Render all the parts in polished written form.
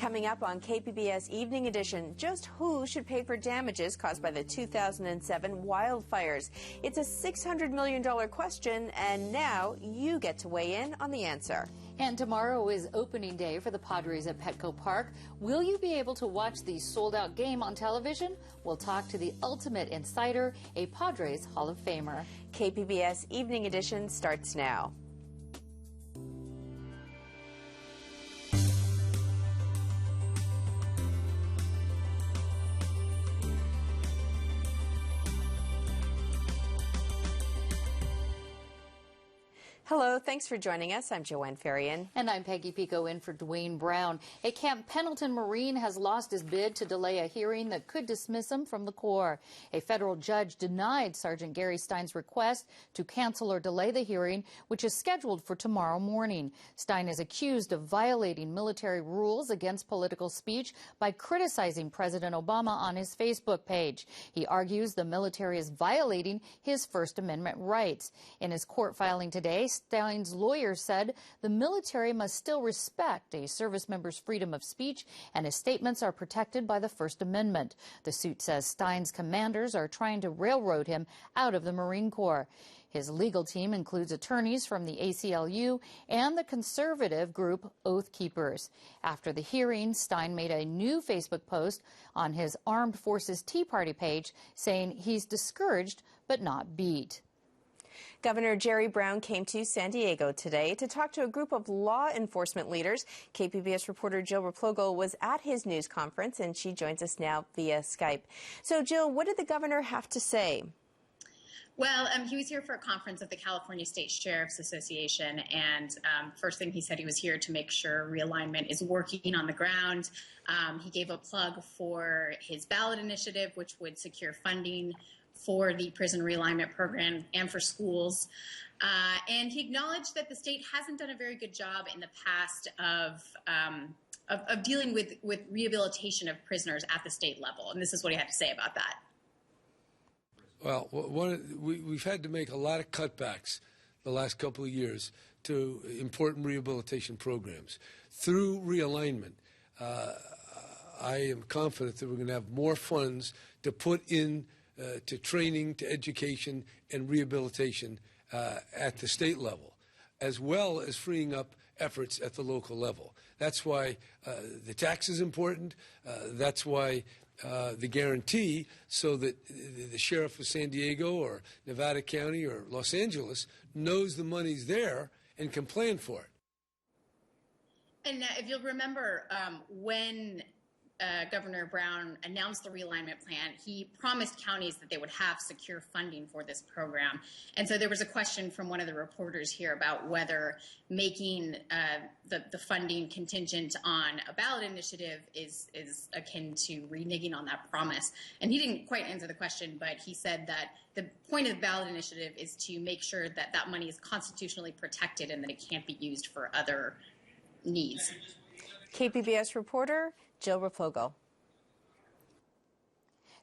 Coming up on KPBS Evening Edition, just who should pay for damages caused by the 2007 wildfires? It's a $600 million question, and now you get to weigh in on the answer. And tomorrow is opening day for the Padres at Petco Park. Will you be able to watch the sold-out game on television? We'll talk to the ultimate insider, a Padres Hall of Famer. KPBS Evening Edition starts now. Hello, thanks for joining us. I'm Joanne Farian. And I'm Peggy Pico in for Dwayne Brown. A Camp Pendleton Marine has lost his bid to delay a hearing that could dismiss him from the Corps. A federal judge denied Sergeant Gary Stein's request to cancel or delay the hearing, which is scheduled for tomorrow morning. Stein is accused of violating military rules against political speech by criticizing President Obama on his Facebook page. He argues the military is violating his First Amendment rights. In his court filing today, Stein's lawyer said the military must still respect a service member's freedom of speech, and his statements are protected by the First Amendment. The suit says Stein's commanders are trying to railroad him out of the Marine Corps. His legal team includes attorneys from the ACLU and the conservative group Oath Keepers. After the hearing, Stein made a new Facebook post on his Armed Forces Tea Party page saying he's discouraged but not beat. Governor Jerry Brown came to San Diego today to talk to a group of law enforcement leaders. KPBS reporter Jill Replogo was at his news conference, and she joins us now via Skype. So, Jill, what did the governor have to say? Well, he was here for a conference of the California State Sheriff's Association, and first thing he said, he was here to make sure realignment is working on the ground. He gave a plug for his ballot initiative, which would secure funding for the prison realignment program and for schools. And he acknowledged that the state hasn't done a very good job in the past of dealing with rehabilitation of prisoners at the state level. And this is what he had to say about that. Well, we've had to make a lot of cutbacks the last couple of years to important rehabilitation programs. Through realignment, I am confident that we're going to have more funds to put in to training, to education, and rehabilitation at the state level, as well as freeing up efforts at the local level. That's why the tax is important. That's why the guarantee, so that the sheriff of San Diego or Nevada County or Los Angeles knows the money's there and can plan for it. And if you'll remember, when Governor Brown announced the realignment plan, he promised counties that they would have secure funding for this program. And so there was a question from one of the reporters here about whether making the funding contingent on a ballot initiative is akin to reneging on that promise. And he didn't quite answer the question, but he said that the point of the ballot initiative is to make sure that that money is constitutionally protected and that it can't be used for other needs. KPBS reporter Jill Replogo.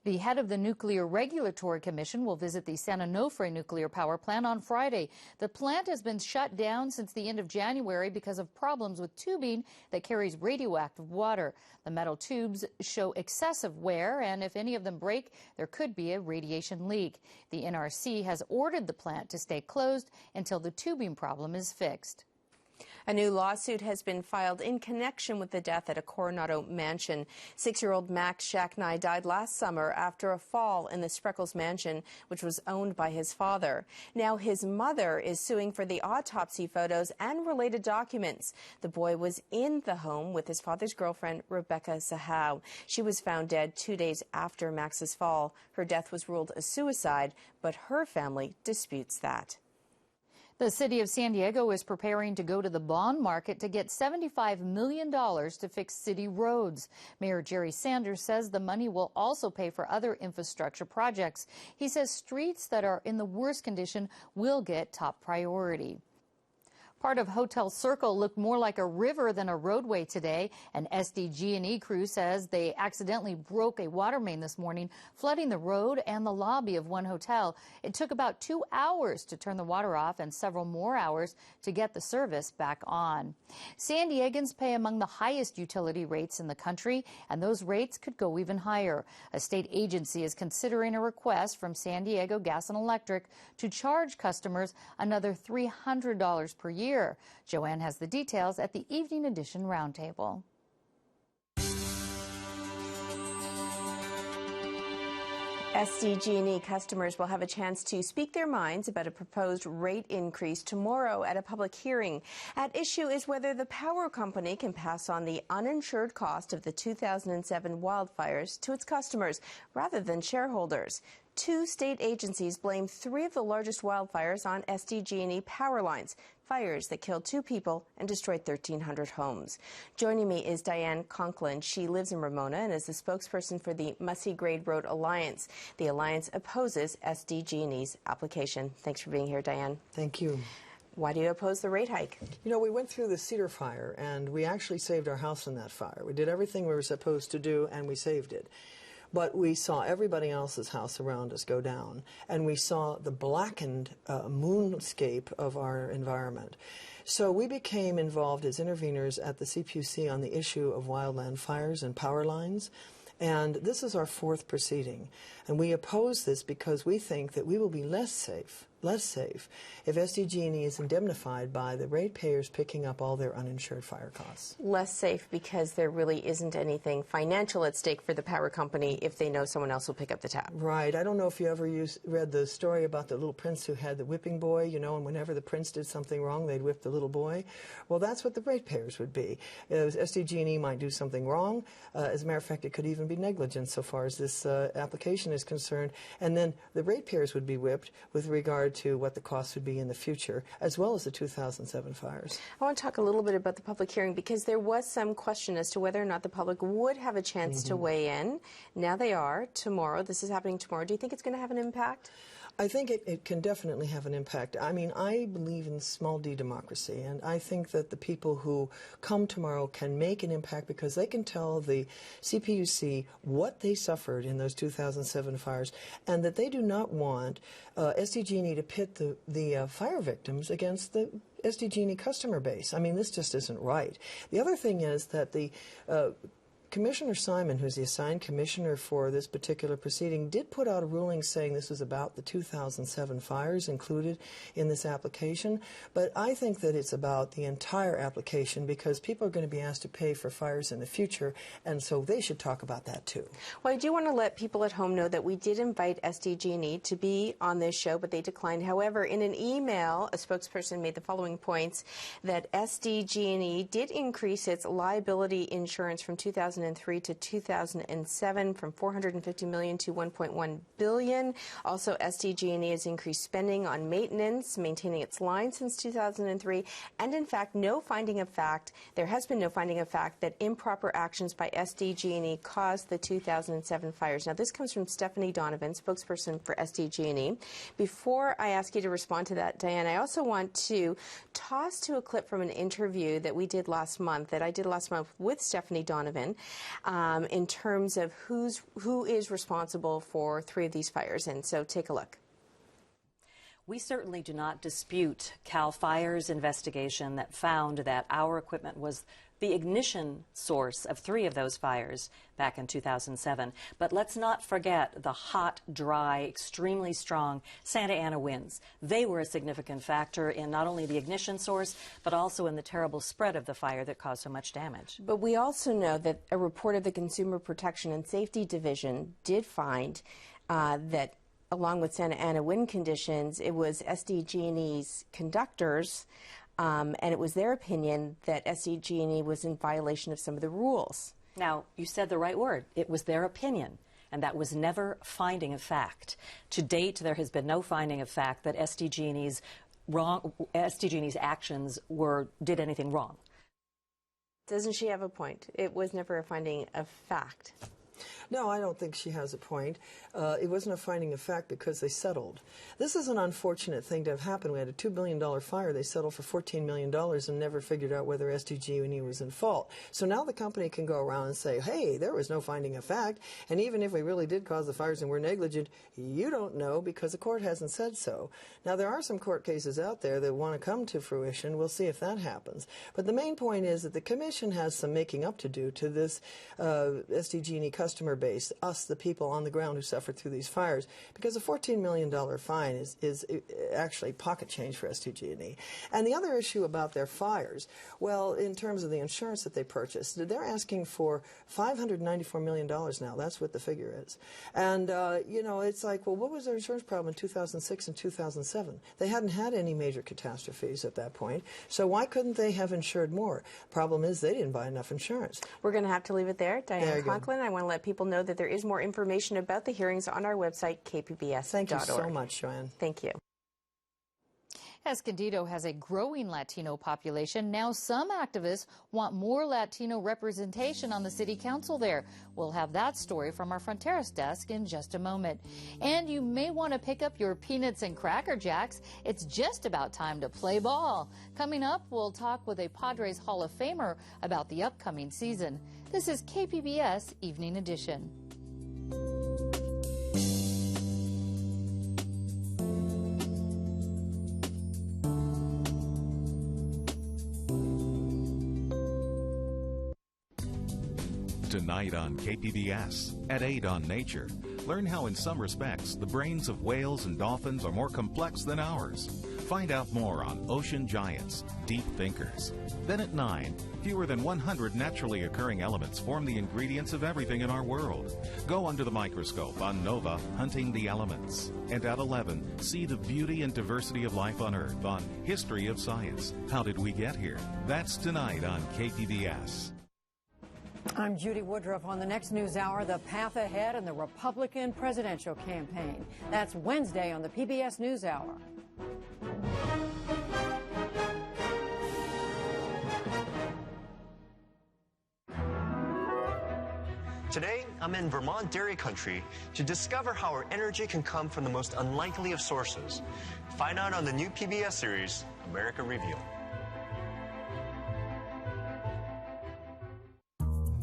The head of the Nuclear Regulatory Commission will visit the San Onofre nuclear power plant on Friday. The plant has been shut down since the end of January because of problems with tubing that carries radioactive water. The metal tubes show excessive wear, and if any of them break, there could be a radiation leak. The NRC has ordered the plant to stay closed until the tubing problem is fixed. A new lawsuit has been filed in connection with the death at a Coronado mansion. 6-year-old Max Shacknai died last summer after a fall in the Spreckles mansion, which was owned by his father. Now his mother is suing for the autopsy photos and related documents. The boy was in the home with his father's girlfriend, Rebecca Sahau. She was found dead 2 days after Max's fall. Her death was ruled a suicide, but her family disputes that. The city of San Diego is preparing to go to the bond market to get $75 million to fix city roads. Mayor Jerry Sanders says the money will also pay for other infrastructure projects. He says streets that are in the worst condition will get top priority. Part of Hotel Circle looked more like a river than a roadway today. An SDG&E crew says they accidentally broke a water main this morning, flooding the road and the lobby of one hotel. It took about 2 hours to turn the water off and several more hours to get the service back on. San Diegans pay among the highest utility rates in the country, and those rates could go even higher. A state agency is considering a request from San Diego Gas and Electric to charge customers another $300 per year. Joanne has the details at the Evening Edition Roundtable. SDG&E customers will have a chance to speak their minds about a proposed rate increase tomorrow at a public hearing. At issue is whether the power company can pass on the uninsured cost of the 2007 wildfires to its customers rather than shareholders. 2 state agencies blame 3 of the largest wildfires on SDG&E power lines, fires that killed 2 people and destroyed 1,300 homes. Joining me is Diane Conklin. She lives in Ramona and is the spokesperson for the Mussey Grade Road Alliance. The alliance opposes SDG&E's application. Thanks for being here, Diane. Thank you. Why do you oppose the rate hike? You know, we went through the Cedar fire, and we actually saved our house in that fire. We did everything we were supposed to do, and we saved it. But we saw everybody else's house around us go down, and we saw the blackened moonscape of our environment. So we became involved as interveners at the CPUC on the issue of wildland fires and power lines. And this is our 4th proceeding. And we oppose this because we think that we will be less safe if SDG&E is indemnified by the ratepayers picking up all their uninsured fire costs. Less safe because there really isn't anything financial at stake for the power company if they know someone else will pick up the tab. Right. I don't know if you ever read the story about the little prince who had the whipping boy, you know, and whenever the prince did something wrong, they'd whip the little boy. Well, that's what the ratepayers would be. SDG&E might do something wrong. As a matter of fact, it could even be negligence so far as this application is concerned. And then the ratepayers would be whipped with regard to what the costs would be in the future, as well as the 2007 fires. I want to talk a little bit about the public hearing because there was some question as to whether or not the public would have a chance to weigh in. Now they are tomorrow. This is happening tomorrow. Do you think it's going to have an impact? I think it can definitely have an impact. I mean, I believe in small d democracy, and I think that the people who come tomorrow can make an impact because they can tell the CPUC what they suffered in those 2007 fires, and that they do not want SDG&E to pit the fire victims against the SDG&E customer base. I mean, this just isn't right. The other thing is that the Commissioner Simon, who's the assigned commissioner for this particular proceeding, did put out a ruling saying this was about the 2007 fires included in this application. But I think that it's about the entire application because people are going to be asked to pay for fires in the future, and so they should talk about that too. Well, I do want to let people at home know that we did invite SDG&E to be on this show, but they declined. However, in an email, a spokesperson made the following points: that SDG&E did increase its liability insurance from 2003 to 2007 from $450 million to $1.1 billion. Also, SDG&E has increased spending on maintenance, maintaining its line since 2003, and in fact, there has been no finding of fact that improper actions by SDG&E caused the 2007 fires. Now, this comes from Stephanie Donovan, spokesperson for SDG&E. Before I ask you to respond to that, Diane, I also want to toss to a clip from an interview that I did last month with Stephanie Donovan. In terms of who is responsible for 3 of these fires. And so take a look. We certainly do not dispute CAL FIRE's investigation that found that our equipment was the ignition source of 3 of those fires back in 2007. But let's not forget the hot, dry, extremely strong Santa Ana winds. They were a significant factor in not only the ignition source, but also in the terrible spread of the fire that caused so much damage. But we also know that a report of the Consumer Protection and Safety Division did find that along with Santa Ana wind conditions, it was SDG&E's conductors and it was their opinion that SDG&E was in violation of some of the rules. Now, you said the right word. It was their opinion, and that was never finding of fact. To date, there has been no finding of fact that SDG&E's actions did anything wrong. Doesn't she have a point? It was never a finding of fact. No, I don't think she has a point. It wasn't a finding of fact because they settled. This is an unfortunate thing to have happened. We had a $2 billion fire. They settled for $14 million and never figured out whether SDG&E was in fault. So now the company can go around and say, hey, there was no finding of fact, and even if we really did cause the fires and we're negligent, you don't know because the court hasn't said so. Now, there are some court cases out there that want to come to fruition. We'll see if that happens. But the main point is that the Commission has some making up to do to this SDG&E customer base, us, the people on the ground who suffered through these fires, because a $14 million fine is actually pocket change for SDG&E. And the other issue about their fires, well, in terms of the insurance that they purchased, they're asking for $594 million now. That's what the figure is. And, you know, it's like, well, what was their insurance problem in 2006 and 2007? They hadn't had any major catastrophes at that point, so why couldn't they have insured more? Problem is they didn't buy enough insurance. We're going to have to leave it there. Diane Conklin, I want to let people know that there is more information about the hearings on our website, kpbs.org. Thank you so much, Joanne. Thank you. Escondido has a growing Latino population. Now some activists want more Latino representation on the city council there. We'll have that story from our Fronteras desk in just a moment. And you may want to pick up your peanuts and Cracker Jacks. It's just about time to play ball. Coming up, we'll talk with a Padres Hall of Famer about the upcoming season. This is KPBS Evening Edition. Tonight on KPBS, at 8 on Nature, learn how in some respects the brains of whales and dolphins are more complex than ours. Find out more on ocean giants, deep thinkers. Then at 9, fewer than 100 naturally occurring elements form the ingredients of everything in our world. Go under the microscope on NOVA, Hunting the Elements. And at 11, see the beauty and diversity of life on Earth on History of Science. How did we get here? That's tonight on KPBS. I'm Judy Woodruff. On the next news hour, the path ahead in the Republican presidential campaign. That's Wednesday on the PBS NewsHour. Today, I'm in Vermont dairy country to discover how our energy can come from the most unlikely of sources. Find out on the new PBS series, America Revealed.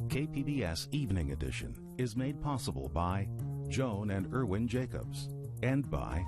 KPBS Evening Edition is made possible by Joan and Irwin Jacobs and by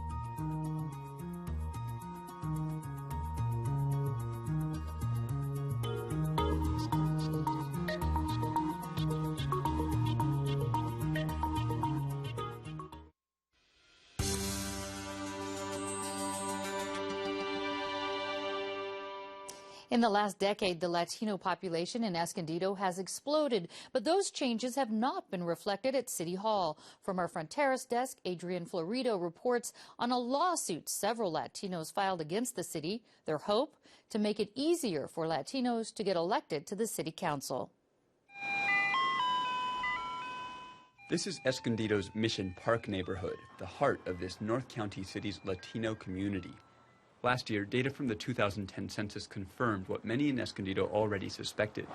In the last decade, the Latino population in Escondido has exploded, but those changes have not been reflected at City Hall. From our Fronteras desk, Adrian Florido reports on a lawsuit several Latinos filed against the city, their hope to make it easier for Latinos to get elected to the city council. This is Escondido's Mission Park neighborhood, the heart of this North County city's Latino community. Last year, data from the 2010 census confirmed what many in Escondido already suspected.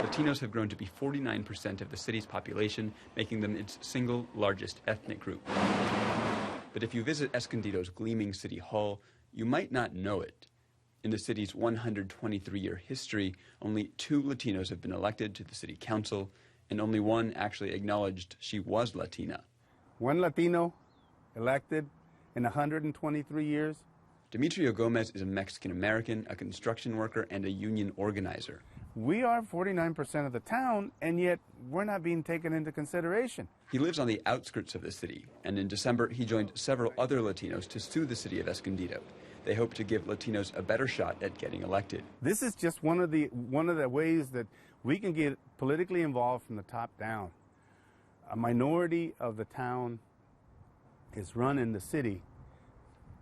Latinos have grown to be 49% of the city's population, making them its single largest ethnic group. But if you visit Escondido's gleaming city hall, you might not know it. In the city's 123-year history, only 2 Latinos have been elected to the city council, and only one actually acknowledged she was Latina. One Latino elected in 123 years. Demetrio Gomez is a Mexican-American, a construction worker, and a union organizer. We are 49% of the town, and yet we're not being taken into consideration. He lives on the outskirts of the city, and in December he joined several other Latinos to sue the city of Escondido. They hope to give Latinos a better shot at getting elected. This is just one of the ways that we can get politically involved from the top down. A minority of the town is running the city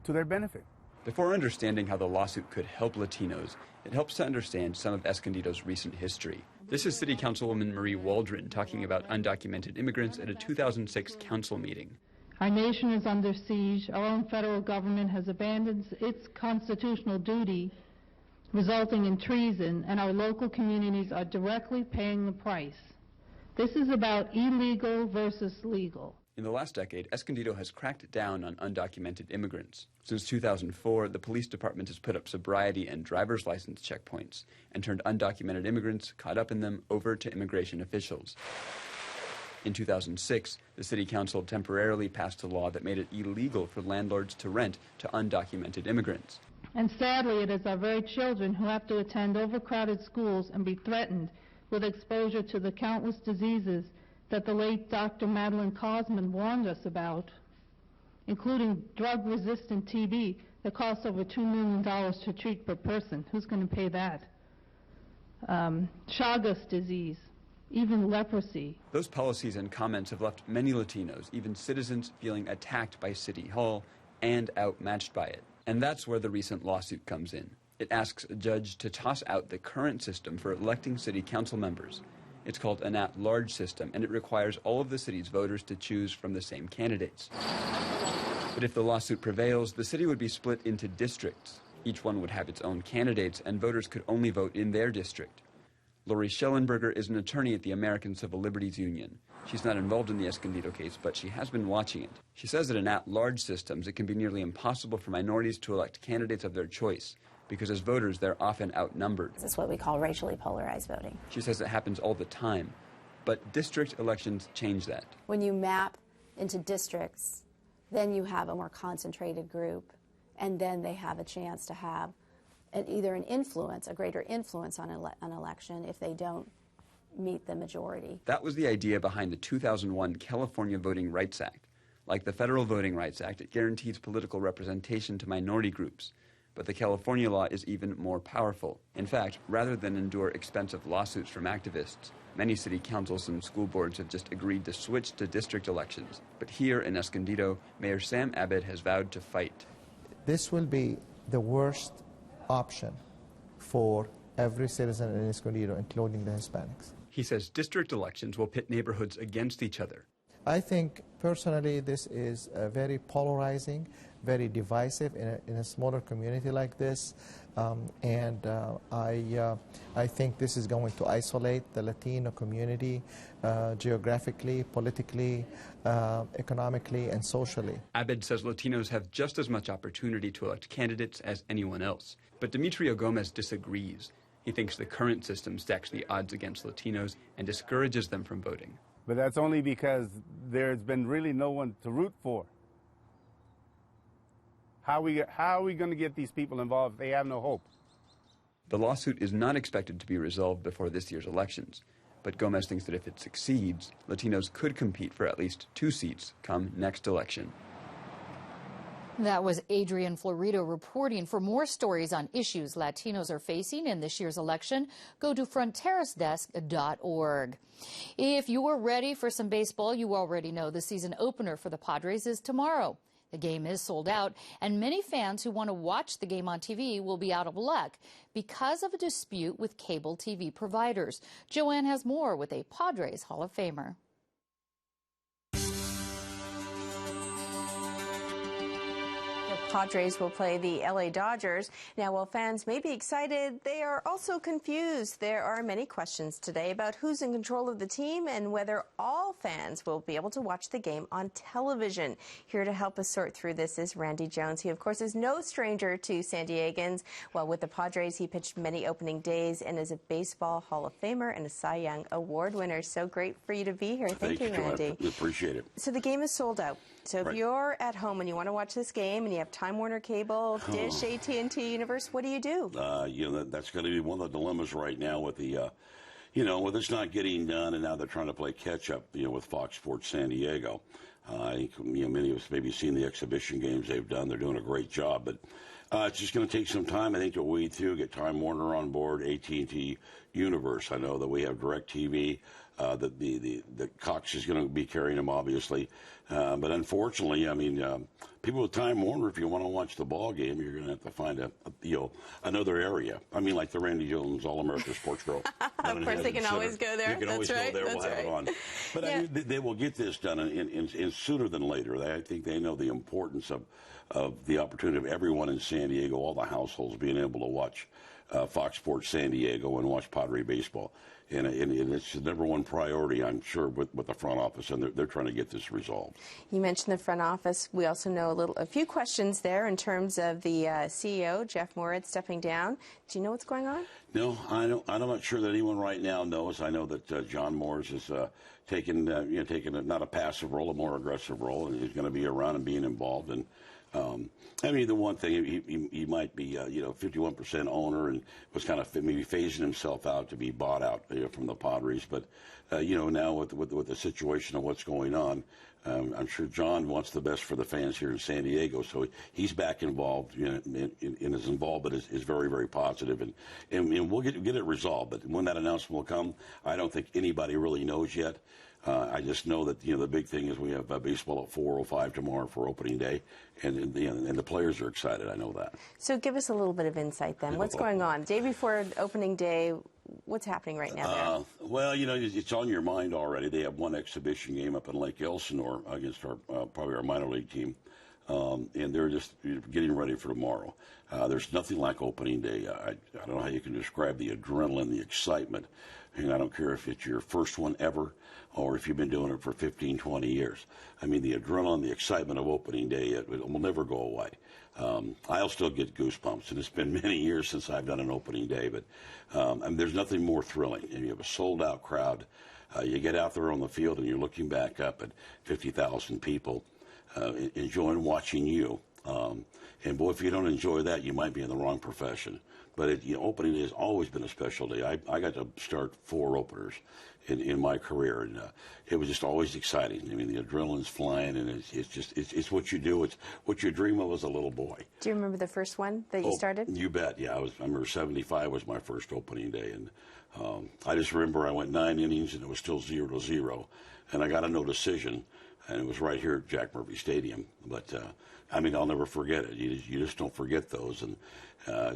to their benefit. Before understanding how the lawsuit could help Latinos, it helps to understand some of Escondido's recent history. This is City Councilwoman Marie Waldron talking about undocumented immigrants at a 2006 council meeting. Our nation is under siege. Our own federal government has abandoned its constitutional duty, resulting in treason, and our local communities are directly paying the price. This is about illegal versus legal. In the last decade, Escondido has cracked down on undocumented immigrants. Since 2004, the police department has put up sobriety and driver's license checkpoints and turned undocumented immigrants caught up in them over to immigration officials. In 2006, the city council temporarily passed a law that made it illegal for landlords to rent to undocumented immigrants. And sadly, it is our very children who have to attend overcrowded schools and be threatened with exposure to the countless diseases that the late Dr. Madeline Cosman warned us about, including drug-resistant TB that costs over $2 million to treat per person. Who's going to pay that? Chagas disease, even leprosy. Those policies and comments have left many Latinos, even citizens, feeling attacked by City Hall and outmatched by it. And that's where the recent lawsuit comes in. It asks a judge to toss out the current system for electing city council members. It's called an at-large system, and it requires all of the city's voters to choose from the same candidates. But if the lawsuit prevails, the city would be split into districts. Each one would have its own candidates, and voters could only vote in their district. Lori Schellenberger is an attorney at the American Civil Liberties Union. She's not involved in the Escondido case, but she has been watching it. She says that in at-large systems, it can be nearly impossible for minorities to elect candidates of their choice, because as voters, they're often outnumbered. This is what we call racially polarized voting. She says it happens all the time, but district elections change that. When you map into districts, then you have a more concentrated group, and then they have a chance to have either an influence, a greater influence on an election if they don't meet the majority. That was the idea behind the 2001 California Voting Rights Act. Like the Federal Voting Rights Act, it guarantees political representation to minority groups. But the California law is even more powerful. In fact, rather than endure expensive lawsuits from activists, many city councils and school boards have just agreed to switch to district elections. But here in Escondido, Mayor Sam Abbott has vowed to fight. This will be the worst option for every citizen in Escondido, including the Hispanics. He says district elections will pit neighborhoods against each other. I think, personally, this is very polarizing, very divisive in a smaller community like this. I think this is going to isolate the Latino community geographically, politically, economically, and socially. Abed says Latinos have just as much opportunity to elect candidates as anyone else. But Demetrio Gomez disagrees. He thinks the current system stacks the odds against Latinos and discourages them from voting. But that's only because there's been really no one to root for. How are we going to get these people involved if they have no hope? The lawsuit is not expected to be resolved before this year's elections. But Gomez thinks that if it succeeds, Latinos could compete for at least 2 seats come next election. That was Adrian Florido reporting. For more stories on issues Latinos are facing in this year's election, go to fronterasdesk.org. If you are ready for some baseball, you already know the season opener for the Padres is tomorrow. The game is sold out, and many fans who want to watch the game on TV will be out of luck because of a dispute with cable TV providers. Joanne has more with a Padres Hall of Famer. Padres will play the LA Dodgers. Now, while fans may be excited, they are also confused. There are many questions today about who's in control of the team and whether all fans will be able to watch the game on television. Here to help us sort through this is Randy Jones. He, of course, is no stranger to San Diegans. Well, with the Padres, he pitched many opening days and is a Baseball Hall of Famer and a Cy Young Award winner. So great for you to be here. Thank you, Randy. I appreciate it. So the game is sold out. So if you're at home and you want to watch this game and you have Time Warner Cable, Dish, AT&T Universe, what do? You know, that's going to be one of the dilemmas right now with the, with this not getting done, and now they're trying to play catch up, with Fox Sports San Diego. I think, many of us maybe seen the exhibition games they've done. They're doing a great job, but it's just going to take some time, I think, to weed through, get Time Warner on board, AT&T Universe. I know that we have DirecTV. That the Cox is going to be carrying them, obviously. But unfortunately, people with Time Warner, if you want to watch the ball game, you're going to have to find another area. Like the Randy Jones All-America Sports Girl. Of course, they can always go there. You can always go there. We'll have it on. But they will get this done in sooner than later. I think they know the importance of the opportunity of everyone in San Diego, all the households being able to watch Fox Sports San Diego and watch Padre baseball. And it's the number one priority, I'm sure, with the front office, and they're trying to get this resolved. You mentioned the front office. We also know a few questions there in terms of the CEO, Jeff Moritz, stepping down. Do you know what's going on? No, I'm not sure that anyone right now knows. I know that John Moores is taking not a passive role, a more aggressive role, and he's going to be around and being involved. And I mean, the one thing he might be, 51% owner, and was kind of maybe phasing himself out to be bought out from the Padres. But now with the situation of what's going on, I'm sure John wants the best for the fans here in San Diego. So he's back involved, and his involvement is very, very positive, and we'll get it resolved. But when that announcement will come, I don't think anybody really knows yet. I just know that the big thing is we have baseball at 4:05 tomorrow for opening day, and the players are excited. I know that. So give us a little bit of insight then. What's going on? Day before opening day, what's happening right now there? Well, it's on your mind already. They have one exhibition game up in Lake Elsinore against probably our minor league team, and they're just getting ready for tomorrow. There's nothing like opening day. I don't know how you can describe the adrenaline, the excitement. And I don't care if it's your first one ever or if you've been doing it for 15, 20 years. I mean, the adrenaline, the excitement of opening day, it will never go away. I'll still get goosebumps, and it's been many years since I've done an opening day, but there's nothing more thrilling. And you have a sold-out crowd. You get out there on the field, and you're looking back up at 50,000 people enjoying watching you. And, boy, if you don't enjoy that, you might be in the wrong profession. But opening day has always been a special day. I got to start 4 openers in my career, and it was just always exciting. I mean, the adrenaline's flying, and it's what you do. It's what you dream of as a little boy. Do you remember the first one that you started? You bet. Yeah, I remember 75 was my first opening day, and I just remember I went 9 innings, and it was still 0-0, and I got a no decision, and it was right here at Jack Murphy Stadium. But I mean, I'll never forget it. You just don't forget those, and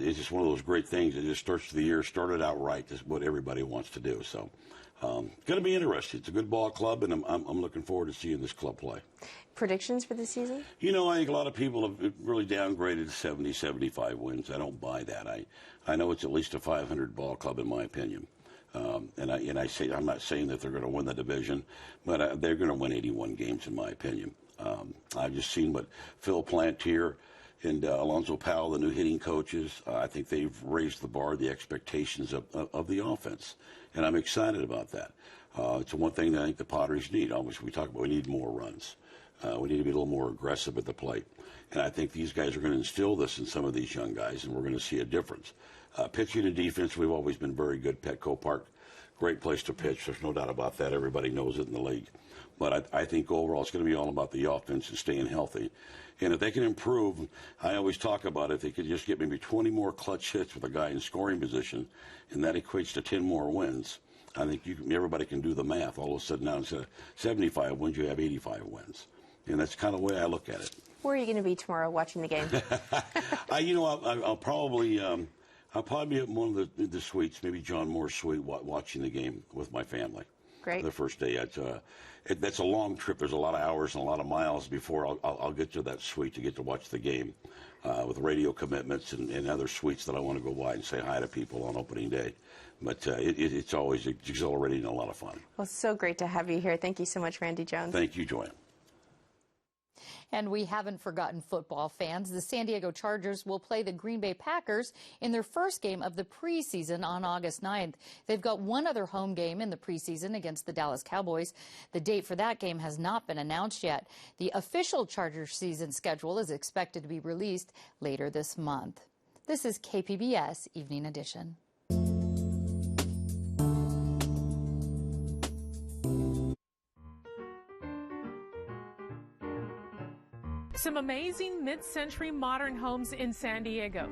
it's just one of those great things. It just starts the year, started out right. That's what everybody wants to do. So, going to be interesting. It's a good ball club, and I'm looking forward to seeing this club play. Predictions for the season? I think a lot of people have really downgraded 70, 75 wins. I don't buy that. I know it's at least a 500 ball club, in my opinion. And I say, I'm not saying that they're going to win the division, but they're going to win 81 games, in my opinion. I've just seen what Phil Plantier and Alonzo Powell, the new hitting coaches, I think they've raised the bar, the expectations of the offense, and I'm excited about that. It's one thing that I think the Padres need. We talk about we need more runs. We need to be a little more aggressive at the plate, and I think these guys are going to instill this in some of these young guys, and we're going to see a difference. Pitching and defense, we've always been very good. Petco Park, great place to pitch. There's no doubt about that. Everybody knows it in the league. But I think overall it's going to be all about the offense and staying healthy. And if they can improve, I always talk about if they could just get maybe 20 more clutch hits with a guy in scoring position, and that equates to 10 more wins. I think everybody can do the math. All of a sudden now instead of 75 wins, you have 85 wins. And that's kind of the way I look at it. Where are you going to be tomorrow watching the game? I'll probably be at one of the suites, maybe John Moore's suite, watching the game with my family. Great. The first day. That's a long trip. There's a lot of hours and a lot of miles before I'll get to that suite to get to watch the game with radio commitments and other suites that I want to go by and say hi to people on opening day. But it's always exhilarating and a lot of fun. Well, so great to have you here. Thank you so much, Randy Jones. Thank you, Joanne. And we haven't forgotten football fans. The San Diego Chargers will play the Green Bay Packers in their first game of the preseason on August 9th. They've got one other home game in the preseason against the Dallas Cowboys. The date for that game has not been announced yet. The official Chargers season schedule is expected to be released later this month. This is KPBS Evening Edition. Some amazing mid-century modern homes in San Diego.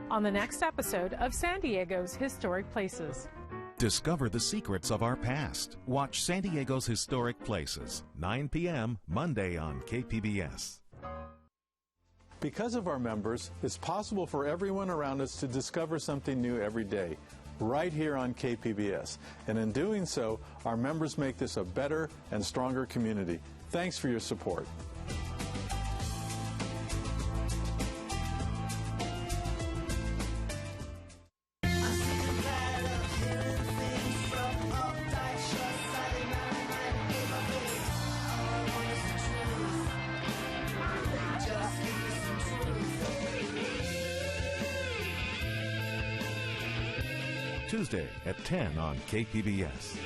On the next episode of San Diego's Historic Places. Discover the secrets of our past. Watch San Diego's Historic Places, 9 p.m. Monday on KPBS. Because of our members, it's possible for everyone around us to discover something new every day, right here on KPBS. And in doing so, our members make this a better and stronger community. Thanks for your support. Tuesday at 10 on KPBS.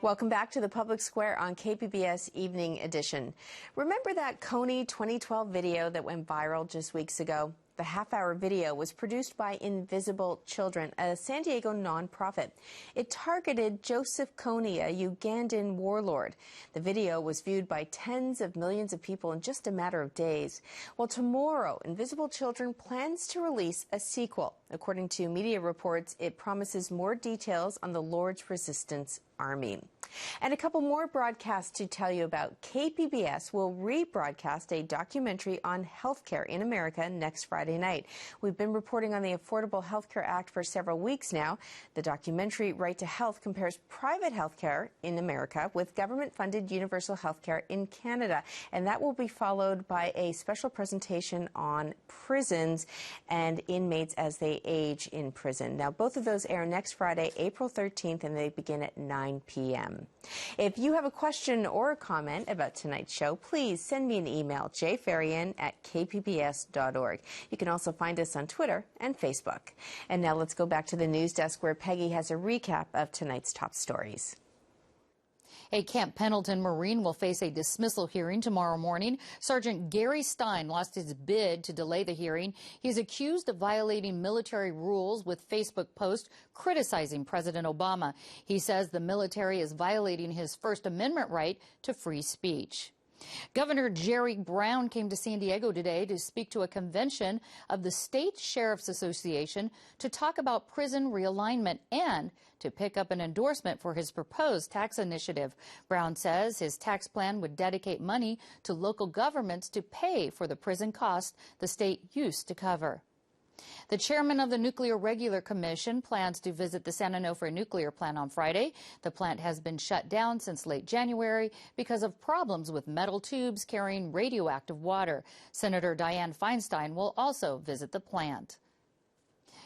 Welcome back to the Public Square on KPBS Evening Edition. Remember that Coney 2012 video that went viral just weeks ago? The half-hour video was produced by Invisible Children, a San Diego nonprofit. It targeted Joseph Kony, a Ugandan warlord. The video was viewed by tens of millions of people in just a matter of days. Well, tomorrow, Invisible Children plans to release a sequel. According to media reports, it promises more details on the Lord's Resistance Army. And a couple more broadcasts to tell you about. KPBS will rebroadcast a documentary on healthcare in America next Friday night. We've been reporting on the Affordable Health Care Act for several weeks now. The documentary Right to Health compares private health care in America with government-funded universal health care in Canada. And that will be followed by a special presentation on prisons and inmates as they age in prison. Now, both of those air next Friday, April 13th, and they begin at 9 p.m. If you have a question or a comment about tonight's show, please send me an email, jfarian@kpbs.org. You can also find us on Twitter and Facebook. And now let's go back to the news desk where Peggy has a recap of tonight's top stories. A Camp Pendleton Marine will face a dismissal hearing tomorrow morning. Sergeant Gary Stein lost his bid to delay the hearing. He's accused of violating military rules with Facebook posts criticizing President Obama. He says the military is violating his First Amendment right to free speech. Governor Jerry Brown came to San Diego today to speak to a convention of the State Sheriff's Association to talk about prison realignment and to pick up an endorsement for his proposed tax initiative. Brown says his tax plan would dedicate money to local governments to pay for the prison costs the state used to cover. The chairman of the Nuclear Regular Commission plans to visit the San Onofre nuclear plant on Friday. The plant has been shut down since late January because of problems with metal tubes carrying radioactive water. Senator Diane Feinstein will also visit the plant.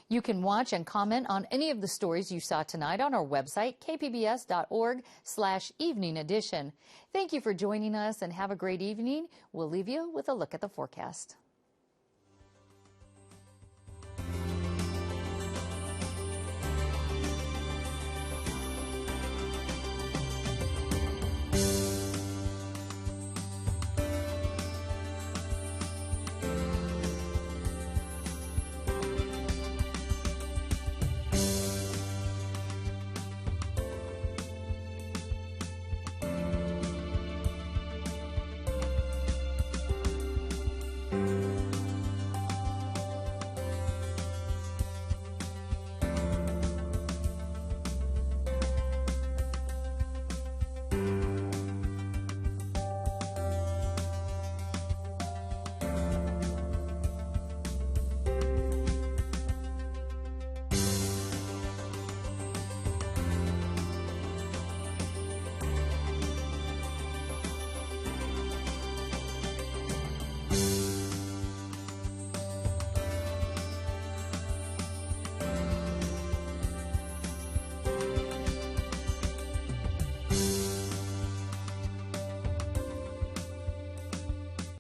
You can watch and comment on any of the stories you saw tonight on our website, kpbs.org/evening edition. Thank you for joining us and have a great evening. We'll leave you with a look at the forecast.